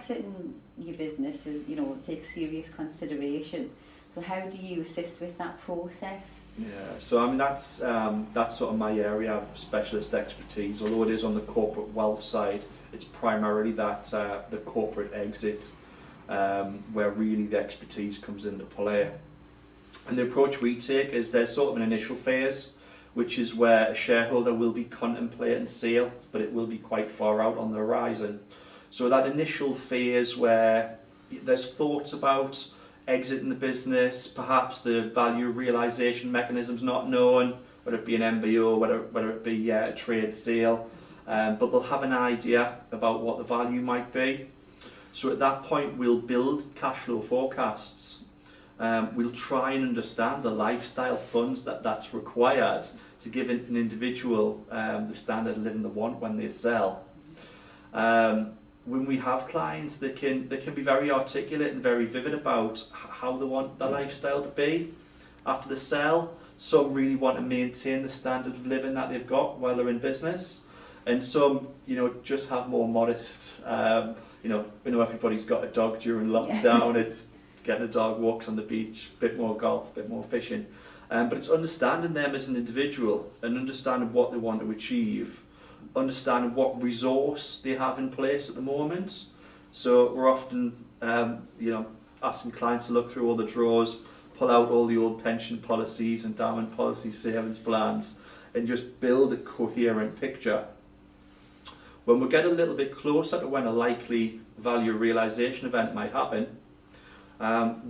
exiting your business is, takes serious consideration. So how do you assist with that process? Yeah, so I mean that's sort of my area of specialist expertise. Although it is on the corporate wealth side, it's primarily that the corporate exit where really the expertise comes into play. And the approach we take is there's sort of an initial phase, which is where a shareholder will be contemplating sale, but it will be quite far out on the horizon. So that initial phase where there's thoughts about exiting the business, perhaps the value realisation mechanism's not known, whether it be an MBO, whether it be a trade sale, but they'll have an idea about what the value might be. So at that point we'll build cash flow forecasts. We'll try and understand the lifestyle funds that's required to give an individual the standard of living they want when they sell. When we have clients, they can be very articulate and very vivid about how they want their lifestyle to be after the sell. Some really want to maintain the standard of living that they've got while they're in business, and some, just have more modest. We know everybody's got a dog during lockdown. Yeah. It's getting a dog walks on the beach, a bit more golf, a bit more fishing, but it's understanding them as an individual and understanding what they want to achieve. Understanding what resource they have in place at the moment. So we're often, asking clients to look through all the drawers, pull out all the old pension policies, endowment policies, savings plans, and just build a coherent picture. When we get a little bit closer to when a likely value realisation event might happen,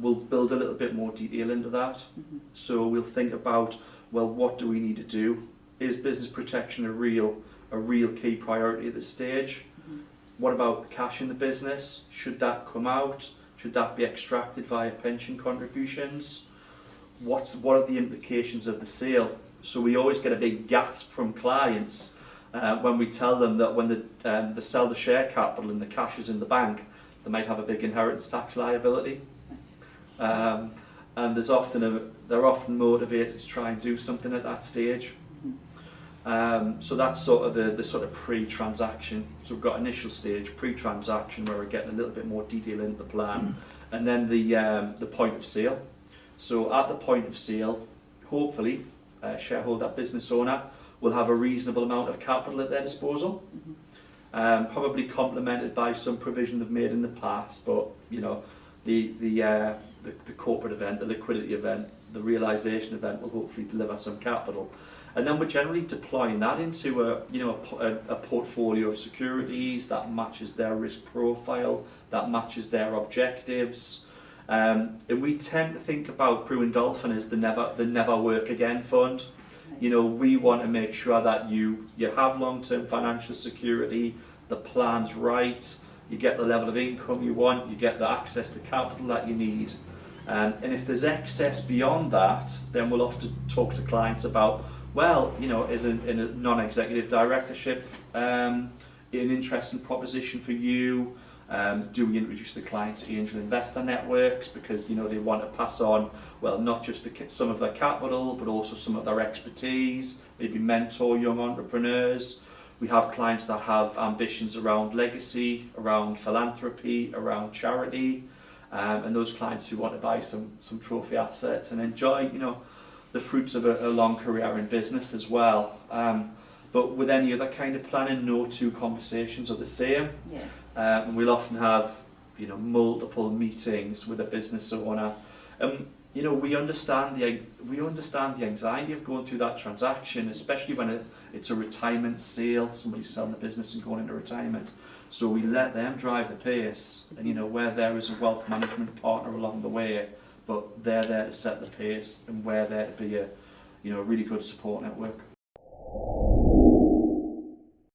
we'll build a little bit more detail into that. Mm-hmm. So we'll think about, well, what do we need to do? Is business protection a real key priority at this stage? Mm-hmm. What about the cash in the business? Should that come out? Should that be extracted via pension contributions? What are the implications of the sale? So we always get a big gasp from clients when we tell them that when they sell the share capital and the cash is in the bank, they might have a big inheritance tax liability. And they're often motivated to try and do something at that stage. So that's sort of the sort of pre-transaction. So we've got initial stage, pre-transaction, where we're getting a little bit more detail into the plan, and then the point of sale. So at the point of sale, hopefully, shareholder, business owner will have a reasonable amount of capital at their disposal, probably complemented by some provision they've made in the past. But the corporate event, the liquidity event, the realisation event will hopefully deliver some capital. And then we're generally deploying that into a portfolio of securities that matches their risk profile, that matches their objectives. And we tend to think about Brewin Dolphin as the never work again fund. We want to make sure that you have long-term financial security, the plan's right, you get the level of income you want, you get the access to capital that you need. And if there's excess beyond that, then we'll often talk to clients about, is in a non-executive directorship an interesting proposition for you? Do we introduce the client to angel investor networks because they want to pass on, not just some of their capital, but also some of their expertise, maybe mentor young entrepreneurs. We have clients that have ambitions around legacy, around philanthropy, around charity, and those clients who want to buy some trophy assets and enjoy, the fruits of a long career in business as well. But with any other kind of planning, no two conversations are the same. Yeah. And we'll often have, multiple meetings with a business owner. We understand the anxiety of going through that transaction, especially when it's a retirement sale. Somebody's selling the business and going into retirement. So we let them drive the pace, and we're there as a wealth management partner along the way, but they're there to set the pace, and we're there to be a really good support network.